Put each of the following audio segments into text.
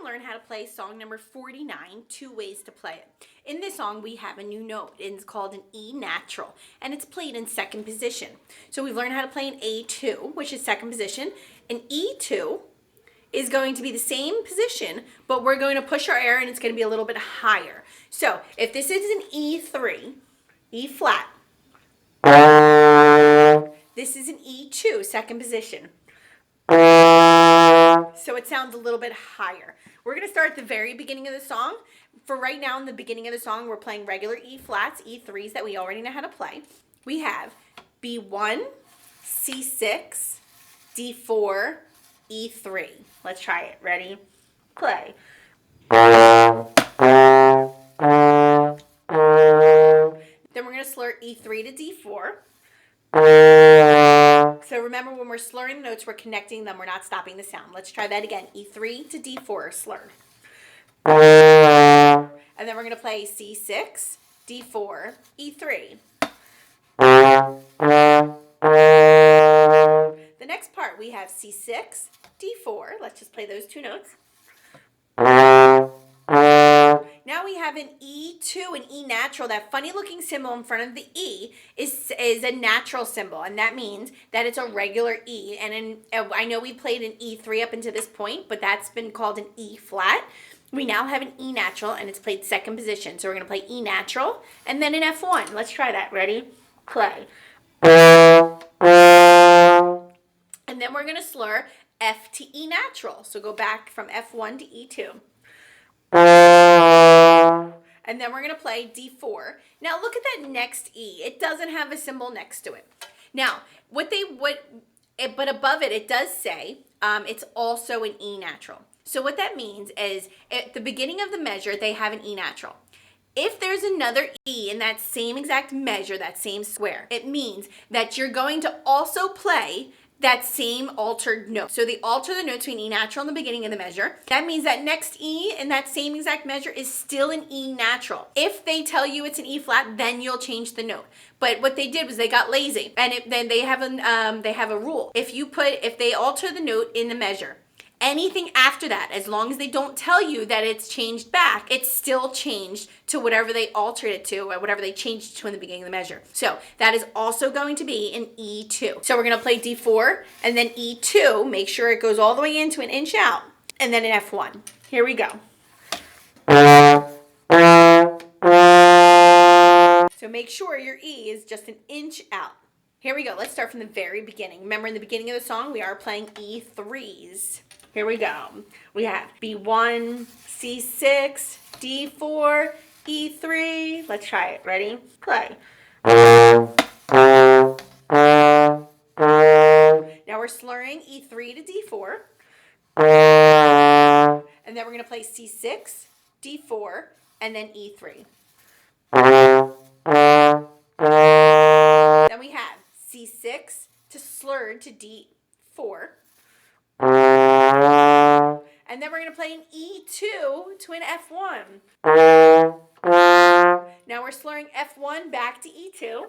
to learn how to play song number 49, Two Ways to Play It. In this song, we have a new note, and it's called an E natural, and it's played in second position. So we've learned how to play an A2, which is second position. An E2 is going to be the same position, but we're going to push our air, and it's going to be a little bit higher. So if this is an E3, E flat, this is an E2, second position. So it sounds a little bit higher. We're going to start at the very beginning of the song. For right now, in the beginning of the song, we're playing regular E flats, E3s that we already know how to play. We have B1, C6, D4, E3. Let's try it. Ready? Play. Then we're going to slur E3 to D4. So remember, when we're slurring the notes, we're connecting them. We're not stopping the sound. Let's try that again. E3 to D4 slurred. And then we're going to play C6, D4, E3. The next part, we have C6, D4. Let's just play those two notes. Now we have an E2, an E natural. That funny looking symbol in front of the E is a natural symbol, and that means that it's a regular E. And I know we played an E3 up until this point, but that's been called an E flat. We now have an E natural, and it's played second position. So we're going to play E natural and then an F1. Let's try that. Ready? Play. And then we're going to slur F to E natural. So go back from F1 to E2. And then we're going to play D4. Now look at that next E. It doesn't have a symbol next to it. Now, but above it, it does say it's also an E natural. So what that means is at the beginning of the measure, they have an E natural. If there's another E in that same exact measure, that same square, it means that you're going to also play that same altered note. So they alter the note between E natural in the beginning of the measure. That means that next E in that same exact measure is still an E natural. If they tell you it's an E flat, then you'll change the note. But what they did was they got lazy, and then they have a rule. If they alter the note in the measure, anything after that, as long as they don't tell you that it's changed back, it's still changed to whatever they altered it to, or whatever they changed it to in the beginning of the measure. So that is also going to be an E2. So we're going to play D4 and then E2. Make sure it goes all the way into an inch out, and then an F1. Here we go. So make sure your E is just an inch out. Here we go. Let's start from the very beginning. Remember, in the beginning of the song, we are playing E3s. Here we go. We have B1, C6, D4, E3. Let's try it. Ready? Play. Now we're slurring E3 to D4. And then we're going to play C6, D4, and then E3. Then we have C6 to slurred to D4. And then we're going to play an E2 to an F1. Now we're slurring F1 back to E2.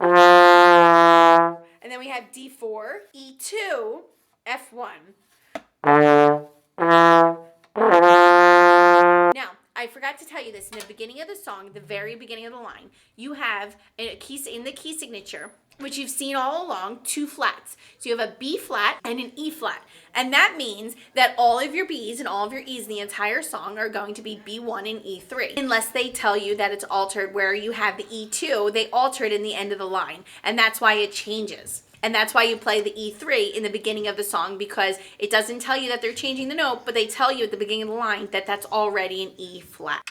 And then we have D4, E2, F1. Now, I forgot to tell you this. In the beginning of the song, the very beginning of the line, you have a key in the key signature, which you've seen all along, two flats. So you have a B flat and an E flat. And that means that all of your B's and all of your E's in the entire song are going to be B1 and E3. Unless they tell you that it's altered where you have the E2, they alter it in the end of the line. And that's why it changes. And that's why you play the E3 in the beginning of the song, because it doesn't tell you that they're changing the note, but they tell you at the beginning of the line that that's already an E flat.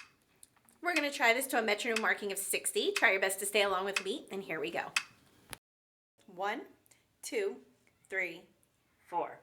We're going to try this to a metronome marking of 60. Try your best to stay along with the beat, and here we go. 1, 2, 3, 4.